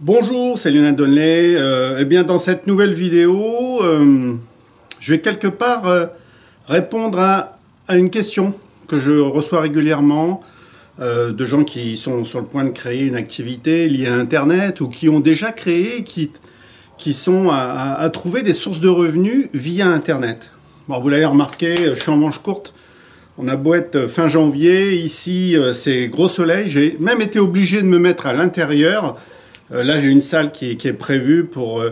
Bonjour, c'est Lionel Donnelly. Eh bien, dans cette nouvelle vidéo, je vais quelque part répondre à une question que je reçois régulièrement de gens qui sont sur le point de créer une activité liée à Internet ou qui ont déjà créé, qui sont à trouver des sources de revenus via Internet. Bon, vous l'avez remarqué, je suis en manche courte. On a beau être fin janvier, ici c'est gros soleil. J'ai même été obligé de me mettre à l'intérieur. Là, j'ai une salle qui est prévue pour,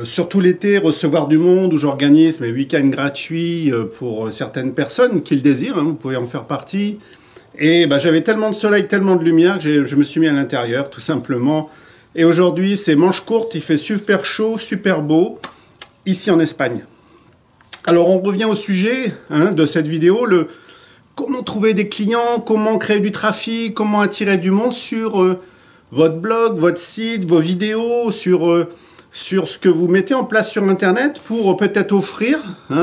surtout l'été, recevoir du monde, où j'organise mes week-ends gratuits pour certaines personnes qui le désirent. Hein, vous pouvez en faire partie. Et bah, j'avais tellement de soleil, tellement de lumière que je me suis mis à l'intérieur, tout simplement. Et aujourd'hui, c'est manche courte, il fait super chaud, super beau, ici en Espagne. Alors, on revient au sujet de cette vidéo, comment trouver des clients, comment créer du trafic, comment attirer du monde sur votre blog, votre site, vos vidéos, sur ce que vous mettez en place sur Internet pour peut-être offrir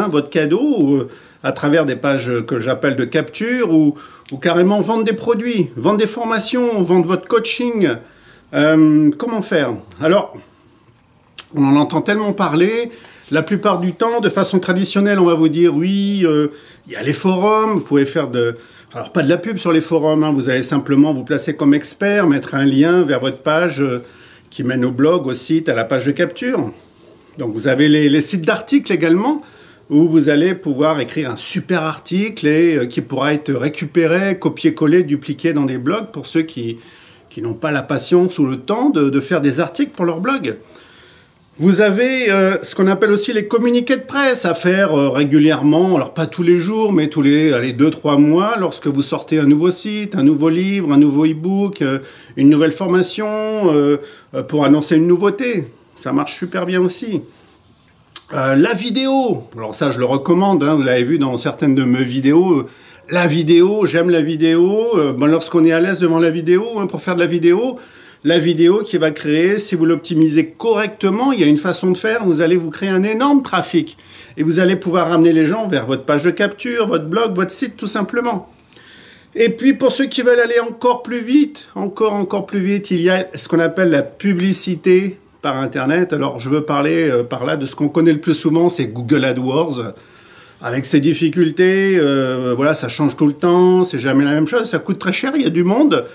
votre cadeau à travers des pages que j'appelle de capture ou carrément vendre des produits, vendre des formations, vendre votre coaching. Comment faire? Alors, on en entend tellement parler. La plupart du temps, de façon traditionnelle, on va vous dire oui, il y a les forums, vous pouvez faire alors pas de la pub sur les forums, vous allez simplement vous placer comme expert, mettre un lien vers votre page qui mène au blog, au site, à la page de capture. Donc vous avez les sites d'articles également, où vous allez pouvoir écrire un super article et qui pourra être récupéré, copié-collé, dupliqué dans des blogs pour ceux qui n'ont pas la patience ou le temps de faire des articles pour leur blog. Vous avez ce qu'on appelle aussi les communiqués de presse à faire régulièrement, alors pas tous les jours, mais tous les 2-3 mois, lorsque vous sortez un nouveau site, un nouveau livre, un nouveau e-book, une nouvelle formation, pour annoncer une nouveauté. Ça marche super bien aussi. La vidéo, alors ça je le recommande, vous l'avez vu dans certaines de mes vidéos, la vidéo, j'aime la vidéo, lorsqu'on est à l'aise devant la vidéo, pour faire de la vidéo qui va créer, si vous l'optimisez correctement, il y a une façon de faire, vous allez vous créer un énorme trafic. Et vous allez pouvoir ramener les gens vers votre page de capture, votre blog, votre site tout simplement. Et puis pour ceux qui veulent aller encore plus vite, encore plus vite, il y a ce qu'on appelle la publicité par Internet. Alors je veux parler par là de ce qu'on connaît le plus souvent, c'est Google AdWords. Avec ses difficultés, voilà, ça change tout le temps, c'est jamais la même chose, ça coûte très cher, il y a du monde.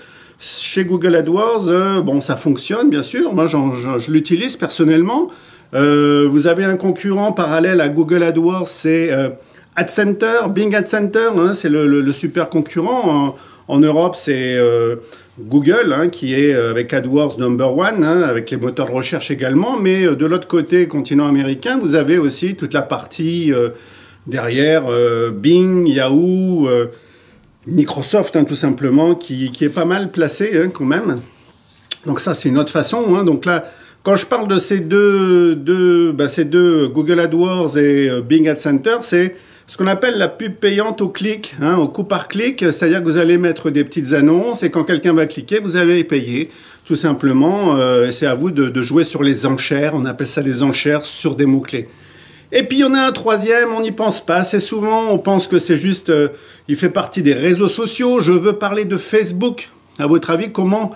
Chez Google AdWords, bon, ça fonctionne, bien sûr. Moi, je l'utilise personnellement. Vous avez un concurrent parallèle à Google AdWords, c'est AdCenter, Bing AdCenter, c'est le super concurrent. En Europe, c'est Google, qui est avec AdWords #1, avec les moteurs de recherche également. Mais de l'autre côté, continent américain, vous avez aussi toute la partie derrière Bing, Yahoo, Microsoft, tout simplement, qui est pas mal placé quand même. Donc ça, c'est une autre façon. Donc là, quand je parle de ces deux Google AdWords et Bing AdCenter, c'est ce qu'on appelle la pub payante au clic, au coup par clic. C'est-à-dire que vous allez mettre des petites annonces et quand quelqu'un va cliquer, vous allez payer, tout simplement. C'est à vous de jouer sur les enchères. On appelle ça les enchères sur des mots-clés. Et puis il y en a un troisième, on n'y pense pas assez souvent, on pense que c'est juste, il fait partie des réseaux sociaux. Je veux parler de Facebook. À votre avis, comment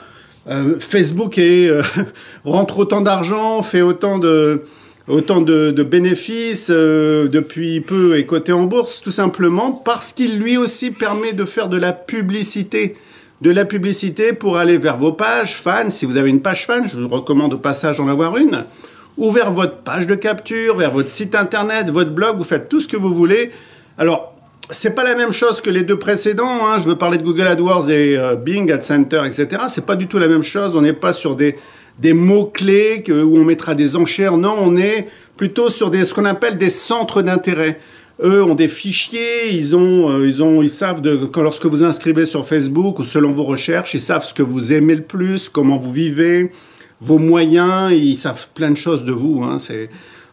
Facebook rentre autant d'argent, fait autant de bénéfices depuis peu et coté en bourse? Tout simplement parce qu'il lui aussi permet de faire de la publicité. De la publicité pour aller vers vos pages fans. Si vous avez une page fan, je vous recommande au passage d'en avoir une. Ou vers votre page de capture, vers votre site internet, votre blog, vous faites tout ce que vous voulez. Alors, c'est pas la même chose que les deux précédents, je veux parler de Google AdWords et Bing AdCenter, etc. C'est pas du tout la même chose, on n'est pas sur des mots-clés où on mettra des enchères, non, on est plutôt sur ce qu'on appelle des centres d'intérêt. Eux ont des fichiers, ils savent lorsque vous inscrivez sur Facebook ou selon vos recherches, ils savent ce que vous aimez le plus, comment vous vivez, vos moyens, ils savent plein de choses de vous.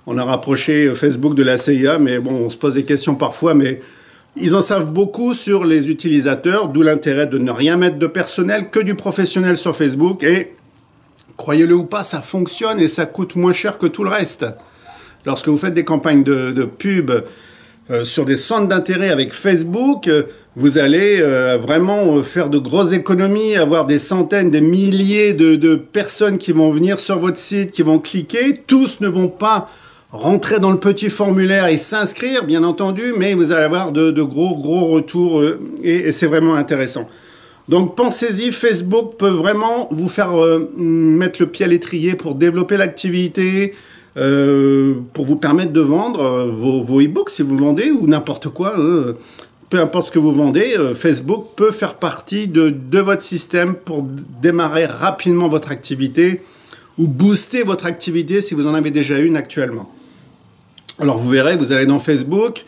On a rapproché Facebook de la CIA, mais bon, on se pose des questions parfois, mais ils en savent beaucoup sur les utilisateurs, d'où l'intérêt de ne rien mettre de personnel, que du professionnel sur Facebook. Et croyez-le ou pas, ça fonctionne et ça coûte moins cher que tout le reste. Lorsque vous faites des campagnes de pub sur des centres d'intérêt avec Facebook, vous allez vraiment faire de grosses économies, avoir des centaines, des milliers de personnes qui vont venir sur votre site, qui vont cliquer. Tous ne vont pas rentrer dans le petit formulaire et s'inscrire, bien entendu, mais vous allez avoir de gros retours et c'est vraiment intéressant. Donc pensez-y, Facebook peut vraiment vous faire mettre le pied à l'étrier pour développer l'activité, pour vous permettre de vendre vos e-books si vous vendez ou n'importe quoi. Peu importe ce que vous vendez, Facebook peut faire partie de votre système pour démarrer rapidement votre activité ou booster votre activité si vous en avez déjà une actuellement. Alors vous verrez, vous allez dans Facebook,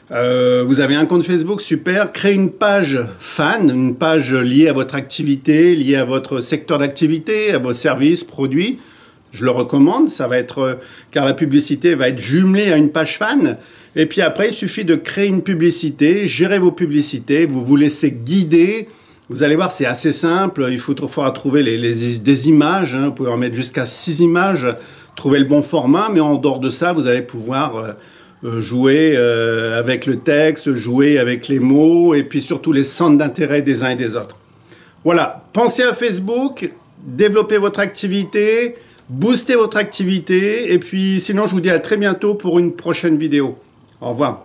vous avez un compte Facebook, super, créez une page fan, une page liée à votre activité, liée à votre secteur d'activité, à vos services, produits. Je le recommande, ça va être, car la publicité va être jumelée à une page fan. Et puis après, il suffit de créer une publicité, gérer vos publicités, vous vous laissez guider. Vous allez voir, c'est assez simple. Il faudra trouver des images. Hein. Vous pouvez en mettre jusqu'à 6 images, trouver le bon format. Mais en dehors de ça, vous allez pouvoir jouer avec le texte, jouer avec les mots et puis surtout les centres d'intérêt des uns et des autres. Voilà, pensez à Facebook, développez votre activité, boostez votre activité. Et puis sinon, je vous dis à très bientôt pour une prochaine vidéo. Au revoir.